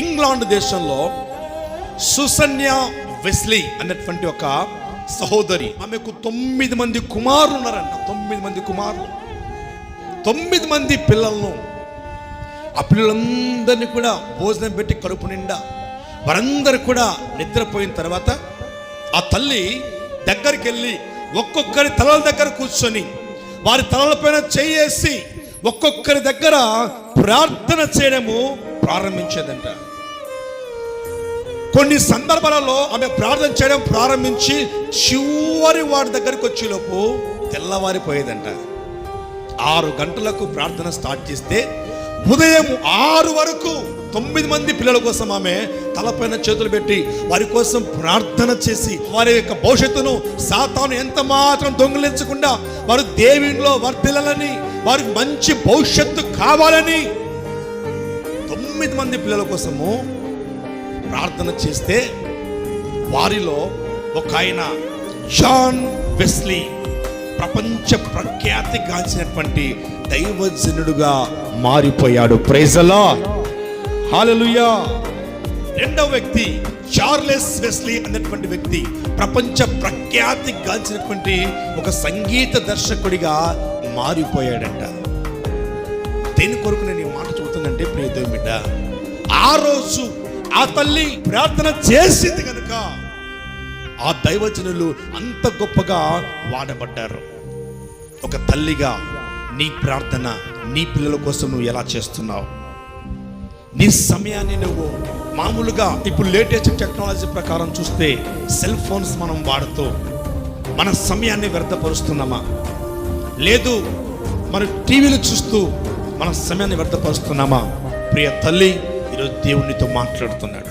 England దేశంలో సుసన్యా Wesley అన్నటువంటి ఒక సహోదరి, ఆమెకు 9 మంది కుమారులు ఉన్నారంట. 9 మంది కుమారులు, 9 మంది పిల్లలను. ఆ పిల్లలందరినీ కూడా భోజనం పెట్టి కడుపు నిండా వారందరూ కూడా నిద్రపోయిన తర్వాత ఆ తల్లి దగ్గరికి వెళ్ళి ఒక్కొక్కరి తలల దగ్గర కూర్చొని వారి తలలపైన చేయేసి ఒక్కొక్కరి దగ్గర ప్రార్థన చేయడము ప్రారంభించేదంట. కొన్ని సందర్భాలలో ఆమె ప్రార్థన చేయడం ప్రారంభించి చివరి వాడి దగ్గరికి వచ్చేలోపు తెల్లవారిపోయేదంట. 6 గంటలకు ప్రార్థన స్టార్ట్ చేస్తే ఉదయం 6 వరకు 9 మంది పిల్లల కోసం ఆమె తలపైన చేతులు పెట్టి వారి కోసం ప్రార్థన చేసి వారి యొక్క భవిష్యత్తును సాతాను ఎంత మాత్రం దొంగిలించకుండా వారు దేవునిలో వర్ధిల్లాలని, వారికి మంచి భవిష్యత్తు కావాలని 9 మంది పిల్లల కోసము ప్రార్థన చేస్తే వారిలో ఒక ఆయన జాన్ వెస్లీ ప్రపంచ ప్రఖ్యాతి గాంచినటువంటి దైవజనుడుగా మారిపోయాడు. ప్రైజ్ ది లార్డ్, హల్లెలూయా. రెండవ వ్యక్తి చార్లెస్ వెస్లీ అనేటువంటి వ్యక్తి ప్రపంచ ప్రఖ్యాతి గాంచినటువంటి ఒక సంగీత దర్శకుడిగా మారిపోయాడంట. దేని కొరకు నేను ఈ మాట చెబుతానంటే ప్రియ దేవుని బిడ్డ, ఆ రోజు ఆ తల్లి ప్రార్థన చేసింది కనుక ఆ దైవజనులు అంత గొప్పగా వాడబడ్డారు. ఒక తల్లిగా నీ ప్రార్థన నీ పిల్లల కోసం నువ్వు ఎలా చేస్తున్నావు? నీ సమయాన్ని నువ్వు మామూలుగా ఇప్పుడు లేటెస్ట్ టెక్నాలజీ ప్రకారం చూస్తే సెల్ ఫోన్స్ మనం వాడుతూ మన సమయాన్ని వ్యర్థపరుస్తున్నామా? లేదు మన టీవీలు చూస్తూ మన సమయాన్ని వ్యర్థపరుస్తున్నామా? ప్రియ తల్లి, ఈరోజు దేవునితో మాట్లాడుతున్నాడు.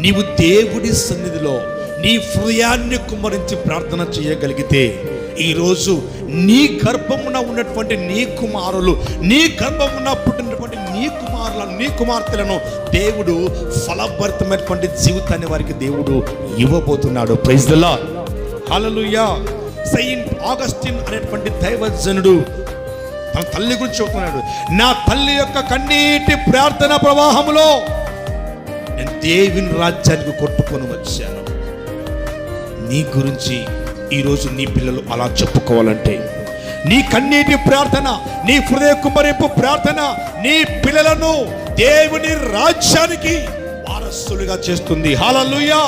నీవు దేవుడి సన్నిధిలో నీ హృదయాన్ని కుమ్మరించి ప్రార్థన చేయగలిగితే ఈరోజు నీ గర్భమున ఉన్నటువంటి నీ కుమారులు, నీ గర్భమున పుట్టినటువంటి నీ కుమార్తెలను దేవుడు ఫలభరితమైనటువంటి జీవితాన్ని వారికి దేవుడు ఇవ్వబోతున్నాడు. Praise the Lord, hallelujah. Saint Augustine అనేటువంటి దైవజనుడు తన తల్లి గురించి చెబుతున్నాడు. నా తల్లి యొక్క కన్నీటి ప్రార్థన ప్రవాహంలో నేను దేవుని రాజ్యానికి కొట్టుకొని వచ్చాను. నీ గురించి ఈరోజు నీ పిల్లలు అలా చెప్పుకోవాలంటే నీ కన్నీటి ప్రార్థన, నీ హృదయ కుమ్మరింపు ప్రార్థన నీ పిల్లలను దేవుని రాజ్యానికి వారసులుగా చేస్తుంది. హల్లెలూయా.